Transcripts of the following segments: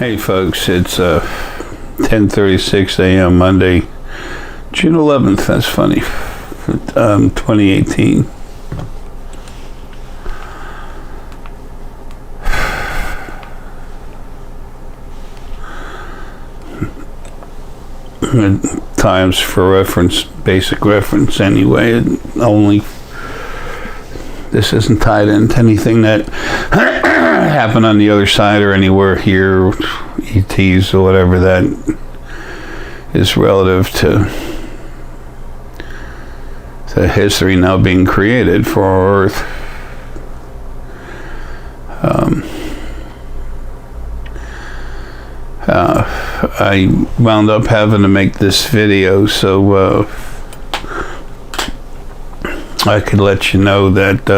Hey folks, it's 10:36 a.m. Monday, June 11th. That's funny. 2018. Times for reference, basic reference anyway. This isn't tied into anything that happened on the other side or anywhere here, ETs or whatever that is relative to the history now being created for our Earth. I wound up having to make this video so I could let you know that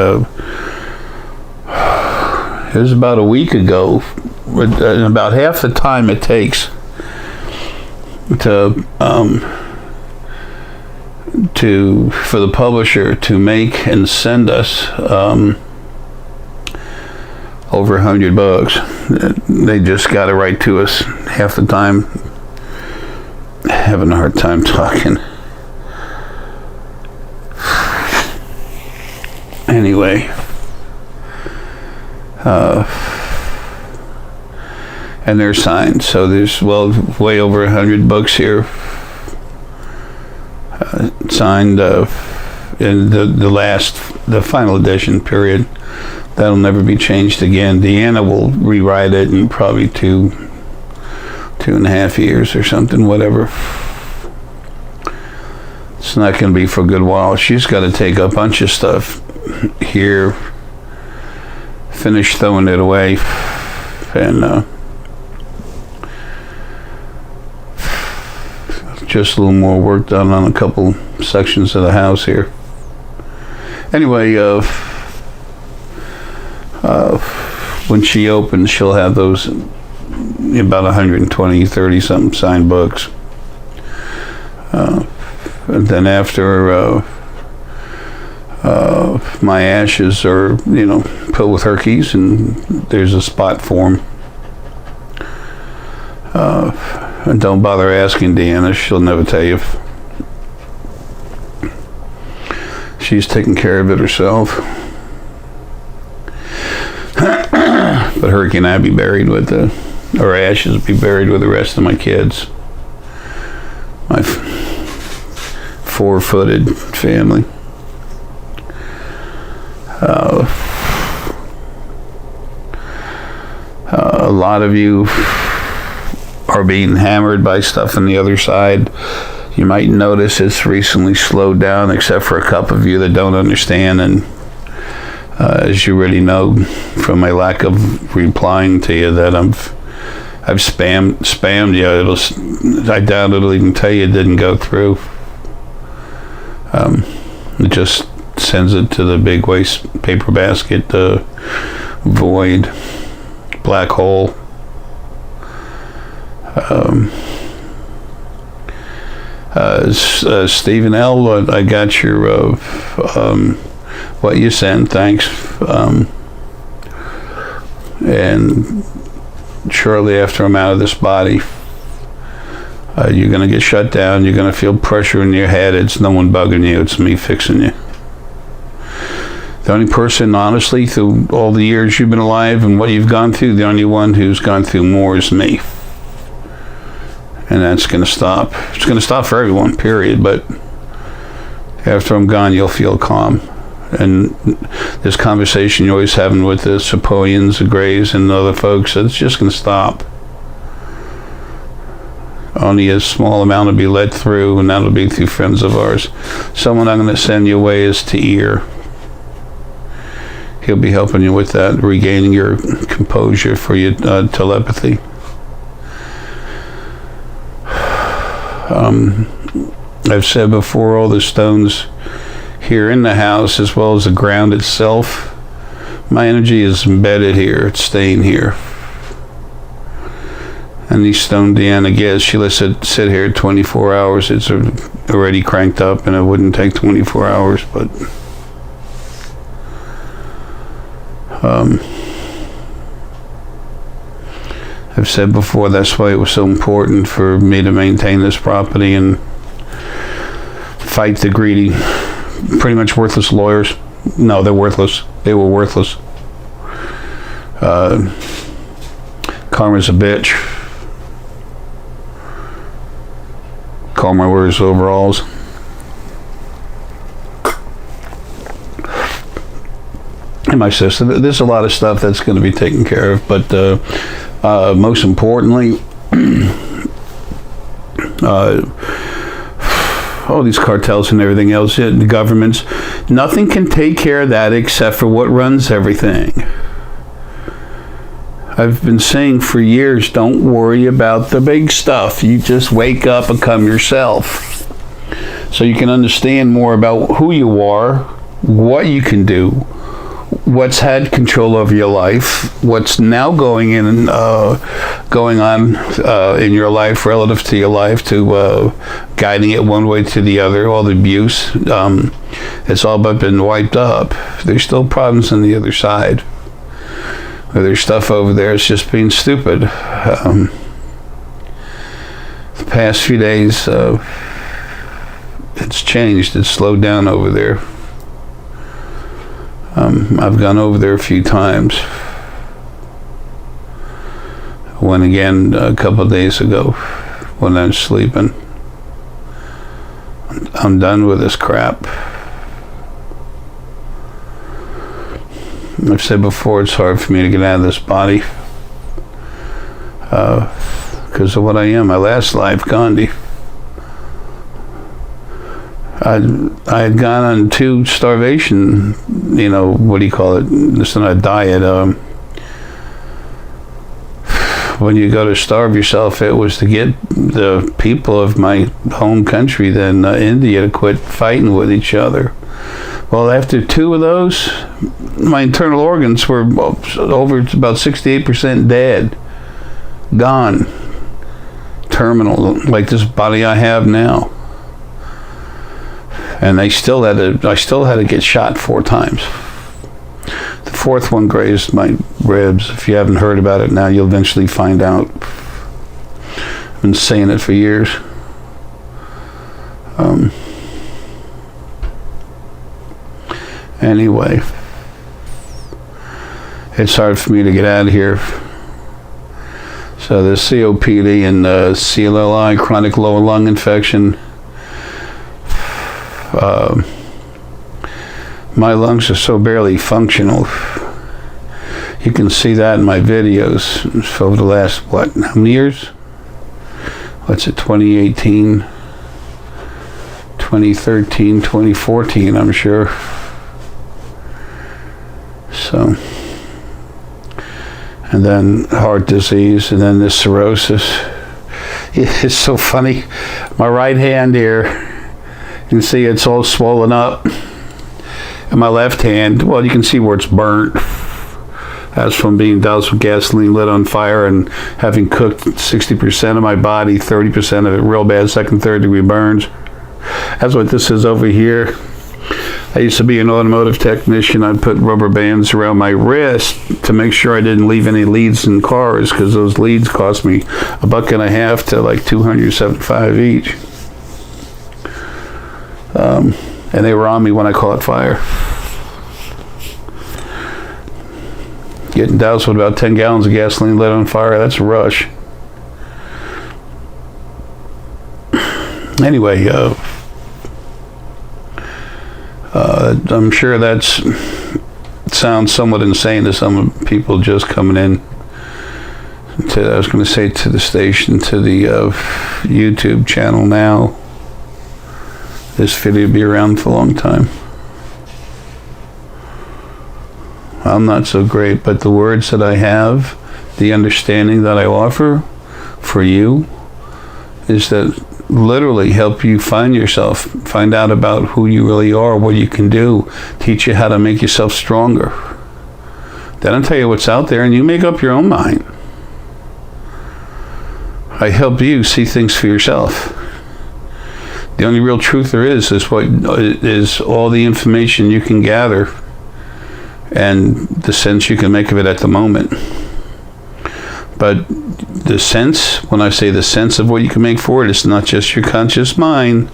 it was about a week ago, about half the time it takes for the publisher to make and send us over 100 books. They just got it right to us half the time. Having a hard time talking. Anyway, and they're signed, so there's way over 100 books here signed in the final edition period. That'll never be changed again. Deanna will rewrite it in probably two and a half years or something, whatever. It's not going to be for a good while. She's got to take a bunch of stuff here, finish throwing it away, and just a little more work done on a couple sections of the house here. Anyway, when she opens, she'll have those about 120, 30 something signed books. And then after my ashes are, put with her keys, and there's a spot for them. And don't bother asking Deanna; she'll never tell you. She's taking care of it herself. But Hurricane and I be buried with our ashes will be buried with the rest of my kids. My four-footed family. A lot of you are being hammered by stuff on the other side. You might notice it's recently slowed down, except for a couple of you that don't understand. And as you already know from my lack of replying to you, that I've spammed you. I doubt it'll even tell you it didn't go through. It just sends it to the big waste paper basket, the void, black hole. Stephen L., I got your what you sent, thanks. And shortly after I'm out of this body, you're going to get shut down. You're going to feel pressure in your head. It's no one bugging you. It's me fixing you. The only person, honestly, through all the years you've been alive and what you've gone through, the only one who's gone through more is me. And that's going to stop. It's going to stop for everyone, period. But after I'm gone, you'll feel calm. And this conversation you're always having with the Sepoians, the Greys, and the other folks, it's just going to stop. Only a small amount will be let through, and that'll be through friends of ours. Someone I'm going to send you away is to Ear. He'll be helping you with that, regaining your composure for your telepathy. I've said before, all the stones here in the house, as well as the ground itself, my energy is embedded here. It's staying here. And these stone Deanna gets, she lets it sit here 24 hours. It's already cranked up, and it wouldn't take 24 hours, but I've said before, that's why it was so important for me to maintain this property and fight the greedy, pretty much worthless lawyers. No, they're worthless. They were worthless. Karma's a bitch. Karma wears overalls. And my sister, there's a lot of stuff that's going to be taken care of, but most importantly, all these cartels and everything else, the governments, nothing can take care of that except for what runs everything. I've been saying for years, don't worry about the big stuff. You just wake up and become yourself. So you can understand more about who you are, what you can do, what's had control over your life, what's now going on in your life relative to your life, to guiding it one way to the other. All the abuse, it's all but been wiped up. There's still problems on the other side. There's stuff over there. It's just being stupid. The past few days, it's changed. It's slowed down over there. I've gone over there a few times. Went again a couple of days ago when I was sleeping. I'm done with this crap. I've said before, it's hard for me to get out of this body because of what I am. My last life, Gandhi. I had gone on 2 starvation, what do you call it? It's not a diet. When you go to starve yourself, it was to get the people of my home country, then India, to quit fighting with each other. Well, after 2 of those, my internal organs were over about 68% dead, gone, terminal, like this body I have now. And I still had to get shot 4 times. The 4th one grazed my ribs. If you haven't heard about it now, you'll eventually find out. I've been saying it for years. Anyway, it's hard for me to get out of here. So the COPD and CLLI, chronic lower lung infection. My lungs are so barely functional. You can see that in my videos over the last, how many years? What's it, 2018, 2013, 2014, I'm sure. So, and then heart disease, and then this cirrhosis. It's so funny. My right hand here, you can see it's all swollen up. And my left hand, well, you can see where it's burnt. That's from being doused with gasoline, lit on fire, and having cooked 60% of my body, 30% of it real bad, 2nd, 3rd degree burns. That's what this is over here. I used to be an automotive technician. I'd put rubber bands around my wrist to make sure I didn't leave any leads in cars, because those leads cost me $1.50 to like $275 each. And they were on me when I caught fire. Getting doused with about 10 gallons of gasoline lit on fire, that's a rush. Anyway, I'm sure that sounds somewhat insane to some people just coming in to, I was going to say, to the station, to the YouTube channel now. This video will be around for a long time. I'm not so great, but the words that I have, the understanding that I offer for you, is that literally help you find yourself, find out about who you really are, what you can do, teach you how to make yourself stronger. Then I'll tell you what's out there, and you make up your own mind. I help you see things for yourself. The only real truth there is what is all the information you can gather and the sense you can make of it at the moment. But the sense, when I say the sense of what you can make for it, it's not just your conscious mind.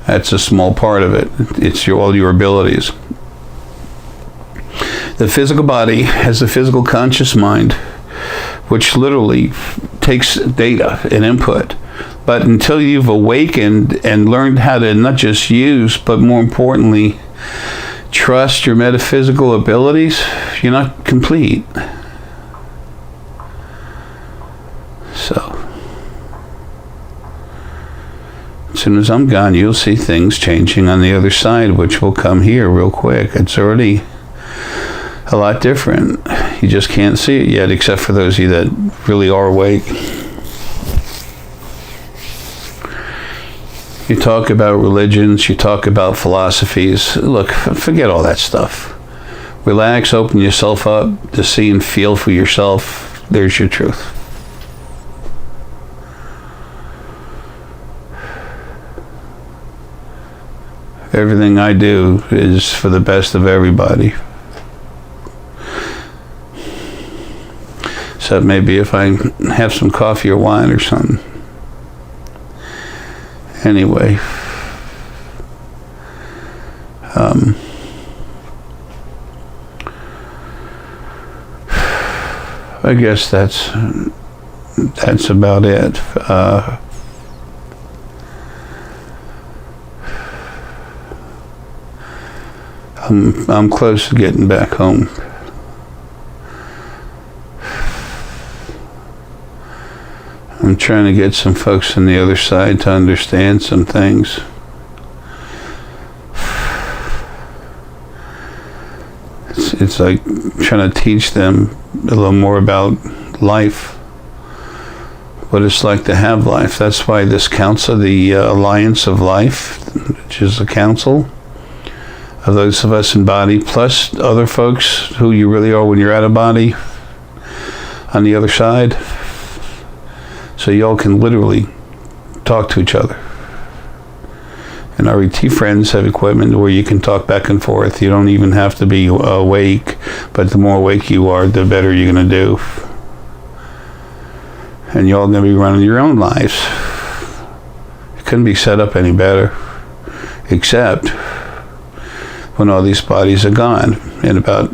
That's a small part of it. It's all your abilities. The physical body has a physical conscious mind, which literally takes data and input. But until you've awakened and learned how to not just use, but more importantly, trust your metaphysical abilities, you're not complete. So, as soon as I'm gone, you'll see things changing on the other side, which will come here real quick. It's already a lot different. You just can't see it yet, except for those of you that really are awake. You talk about religions, you talk about philosophies. Look, forget all that stuff. Relax, open yourself up to see and feel for yourself. There's your truth. Everything I do is for the best of everybody. So maybe if I have some coffee or wine or something. Anyway, I guess that's about it. I'm close to getting back home. I'm trying to get some folks on the other side to understand some things. It's like trying to teach them a little more about life, what it's like to have life. That's why this council, the Alliance of Life, which is a council of those of us in body, plus other folks who you really are when you're out of body on the other side. So y'all can literally talk to each other. And our ET friends have equipment where you can talk back and forth. You don't even have to be awake, but the more awake you are, the better you're going to do. And y'all going to be running your own lives. It couldn't be set up any better, except when all these bodies are gone. In about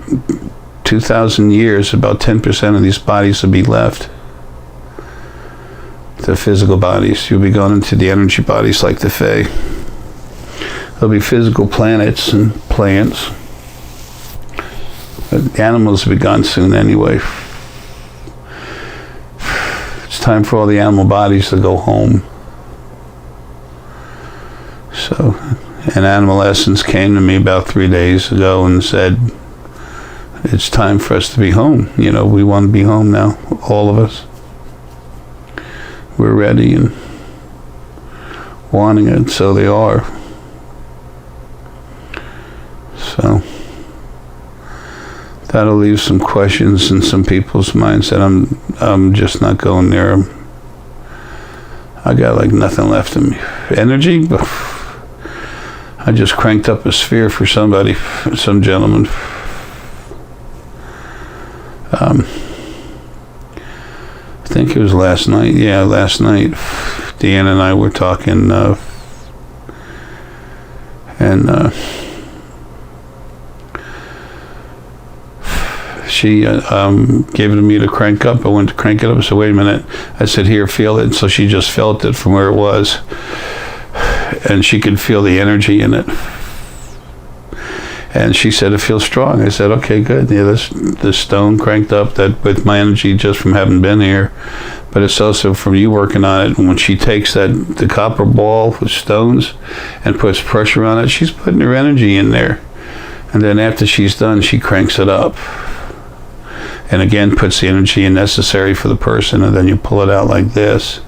2,000 years, about 10% of these bodies will be left. The physical bodies. You'll be going into the energy bodies like the Fae. There'll be physical planets and plants. But the animals will be gone soon anyway. It's time for all the animal bodies to go home. So, an animal essence came to me about 3 days ago and said, it's time for us to be home. You know, we want to be home now, all of us. We're ready and wanting it, so they are. So that'll leave some questions in some people's minds that I'm just not going there. I got like nothing left in me. Energy, I just cranked up a sphere for somebody, some gentleman. I think it was last night. Yeah, last night, Deanna and I were talking, she gave it to me to crank up. I went to crank it up. I said, wait a minute. I said, here, feel it. So she just felt it from where it was. And she could feel the energy in it. And she said, it feels strong. I said, okay, good. Yeah, this stone cranked up that with my energy just from having been here. But it's also from you working on it. And when she takes the copper ball with stones and puts pressure on it, she's putting her energy in there. And then after she's done, she cranks it up. And again, puts the energy in necessary for the person. And then you pull it out like this.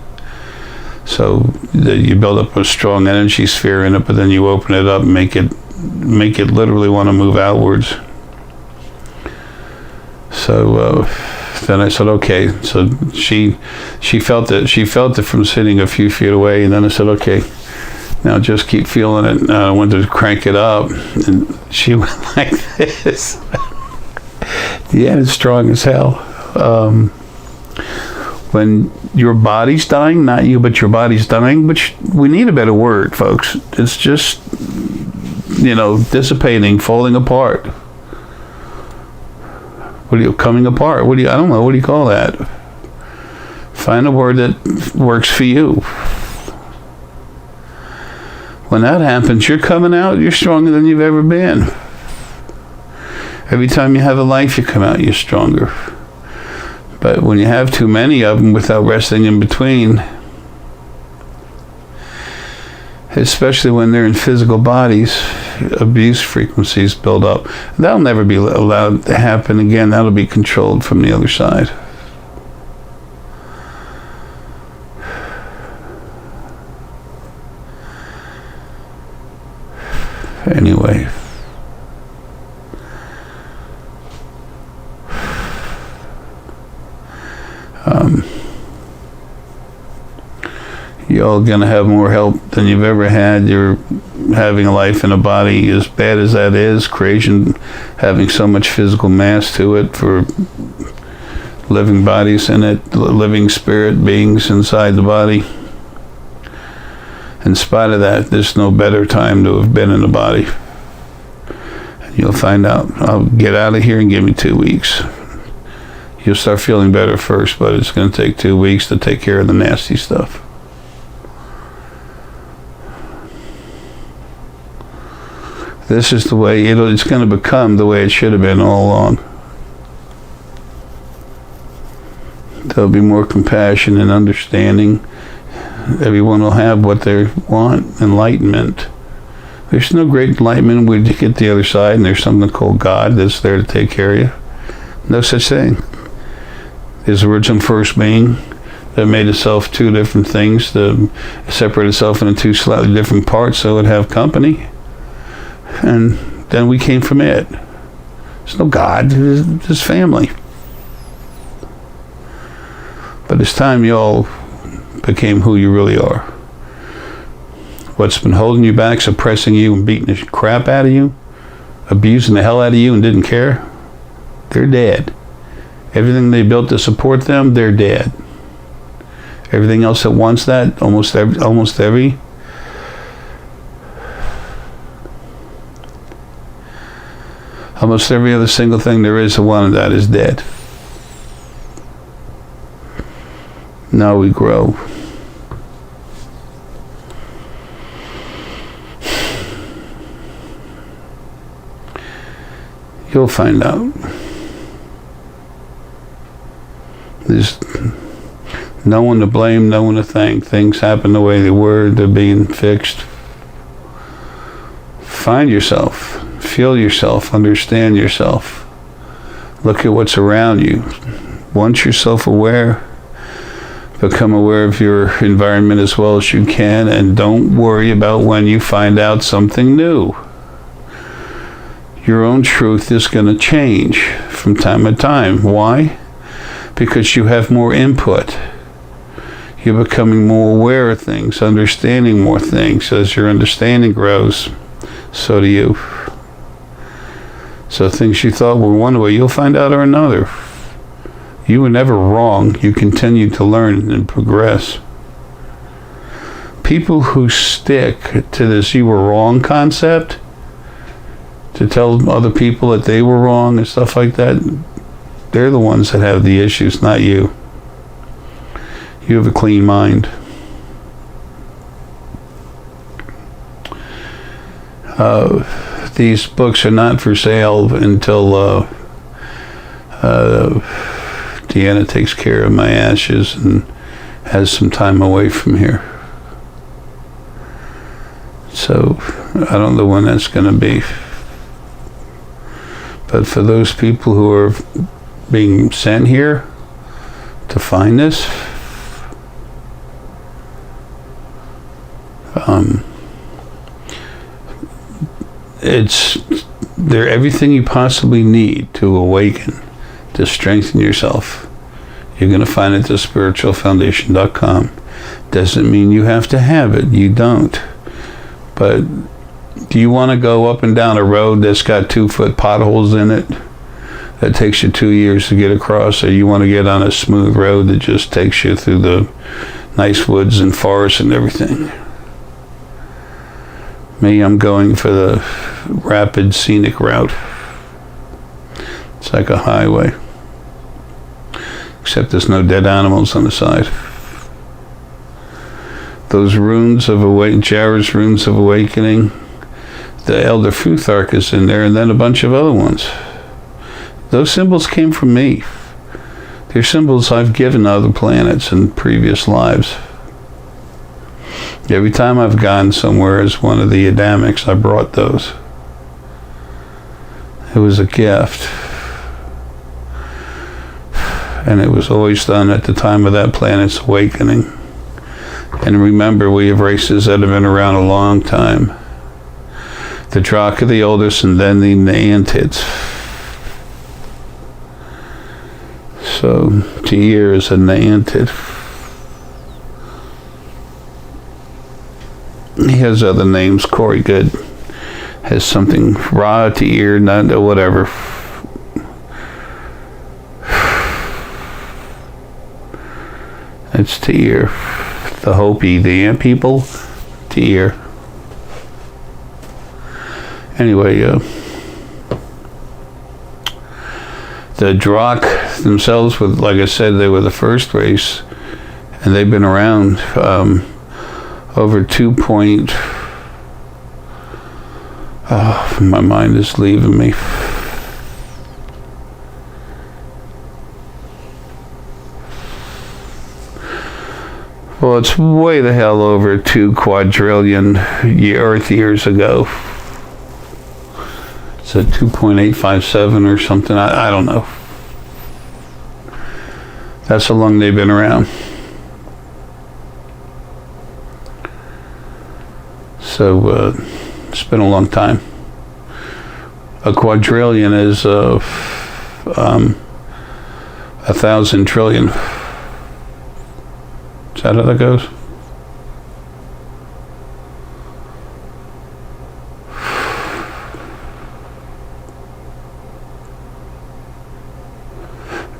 So you build up a strong energy sphere in it, but then you open it up and make it literally want to move outwards. So then I said, okay. So she felt it. She felt it from sitting a few feet away, and then I said, okay, now just keep feeling it. I went to crank it up, and she went like this. Yeah, it's strong as hell. When your body's dying, not you, but your body's dying, which we need a better word, folks. It's just, dissipating, falling apart. Coming apart? I don't know, what do you call that? Find a word that works for you. When that happens, you're coming out, you're stronger than you've ever been. Every time you have a life, you come out, you're stronger. But when you have too many of them without resting in between, especially when they're in physical bodies, abuse frequencies build up. That'll never be allowed to happen again. That'll be controlled from the other side. Anyway. You're gonna have more help than you've ever had. You're having a life in a body as bad as that is, creation having so much physical mass to it for living bodies in it, living spirit beings inside the body. In spite of that, there's no better time to have been in the body. And you'll find out. I'll get out of here and give me 2 weeks. You'll start feeling better first, but it's going to take 2 weeks to take care of the nasty stuff. This is the way it's going to become the way it should have been all along. There'll be more compassion and understanding. Everyone will have what they want, enlightenment. There's no great enlightenment when you get to the other side and there's something called God that's there to take care of you. No such thing. There's the original first being that made itself two different things, to separate itself into two slightly different parts so it would have company. And then we came from it. There's no God, there's family. But it's time you all became who you really are. What's been holding you back, suppressing you, and beating the crap out of you, abusing the hell out of you and didn't care, they're dead. Everything they built to support them, they're dead. Everything else that wants that, almost every other single thing there is that wanted that is dead. Now we grow. You'll find out. There's no one to blame, no one to thank. Things happen the way they were, they're being fixed. Find yourself. Feel yourself, understand yourself. Look at what's around you. Once you're self-aware, become aware of your environment as well as you can, and don't worry about when you find out something new. Your own truth is going to change from time to time. Why? Because you have more input. You're becoming more aware of things, understanding more things. As your understanding grows, so do you. So things you thought were one way, you'll find out are another. You were never wrong. You continue to learn and progress. People who stick to this "you were wrong" concept, to tell other people that they were wrong and stuff like that, they're the ones that have the issues, not you. You have a clean mind. These books are not for sale until Deanna takes care of my ashes and has some time away from here. So I don't know when that's going to be. But for those people who are being sent here to find this, they're everything you possibly need to awaken, to strengthen yourself. You're going to find it at spiritualfoundation.com. Doesn't mean you have to have it. You don't. But do you want to go up and down a road that's got 2-foot potholes in it? that takes you 2 years to get across, or you want to get on a smooth road that just takes you through the nice woods and forests and everything. Me, I'm going for the rapid scenic route. It's like a highway, except there's no dead animals on the side. Those runes of Jared's runes of awakening, the Elder Futhark is in there, and then a bunch of other ones. Those symbols came from me. They're symbols I've given other planets in previous lives. Every time I've gone somewhere as one of the Adamics, I brought those. It was a gift. And it was always done at the time of that planet's awakening. And remember, we have races that have been around a long time. The Drak are the oldest, and then the Neantids. So, Tyr is a Neantid. He has other names. Corey Good has something. Ra, Tyr, whatever. It's Tyr. The Hopi, the ant people. Tyr. Anyway, the Drak themselves, like I said, they were the first race, and they've been around over 2 point. Oh, my mind is leaving me. Well, it's way the hell over 2 quadrillion Earth years ago. It's a 2.857 or something. I don't know. That's how long they've been around. So it's been a long time. A quadrillion is 1,000 trillion. Is that how that goes?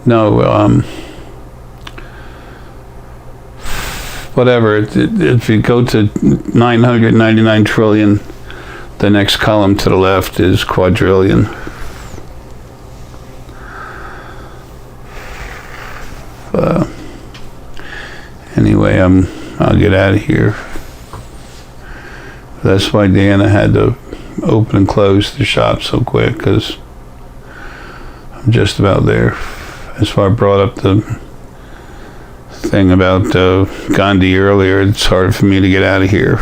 No, whatever. If you go to 999 trillion, the next column to the left is quadrillion. Anyway, I'll get out of here. That's why Deanna had to open and close the shop so quick, because I'm just about there. That's why I brought up the thing about Gandhi earlier. It's hard for me to get out of here.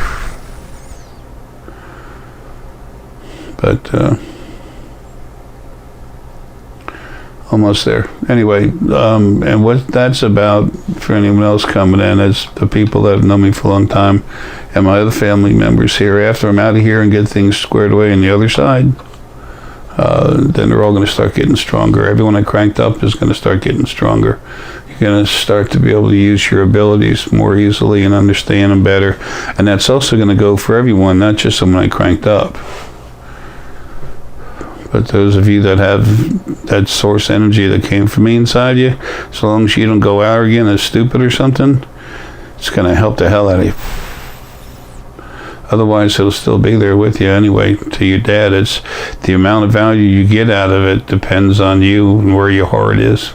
But almost there. Anyway, and what that's about for anyone else coming in is the people that have known me for a long time and my other family members here. After I'm out of here and get things squared away on the other side, then they're all going to start getting stronger. Everyone I cranked up is going to start getting stronger. You're going to start to be able to use your abilities more easily and understand them better. And that's also going to go for everyone, not just someone I cranked up. But those of you that have that source energy that came from me inside you, as long as you don't go arrogant or stupid or something, it's going to help the hell out of you. Otherwise, it'll still be there with you anyway. To your dad, it's the amount of value you get out of it depends on you and where your heart is,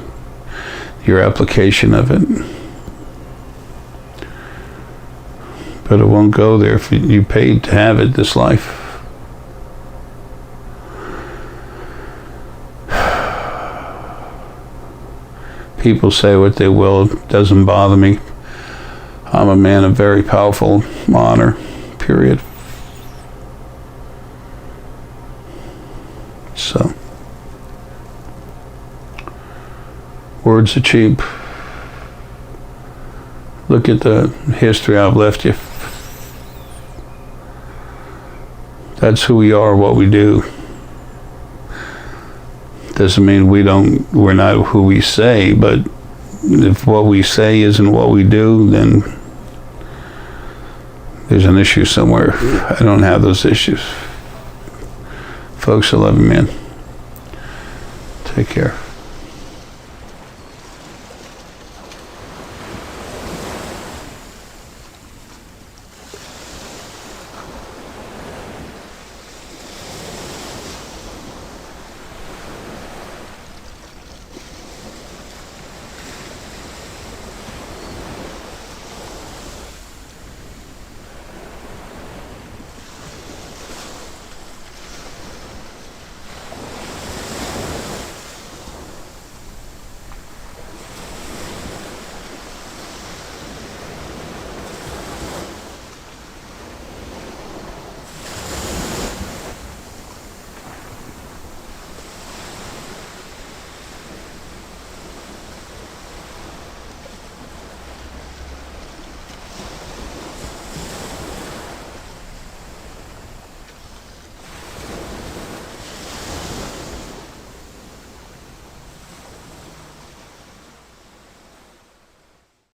your application of it. But it won't go there if you paid to have it this life. People say what they will, it doesn't bother me. I'm a man of very powerful honor, period. So, words are cheap. Look at the history I've left you. That's who we are, what we do. Doesn't mean we're not who we say, but if what we say isn't what we do, then there's an issue somewhere. I don't have those issues. Folks, I love you, man. Take care.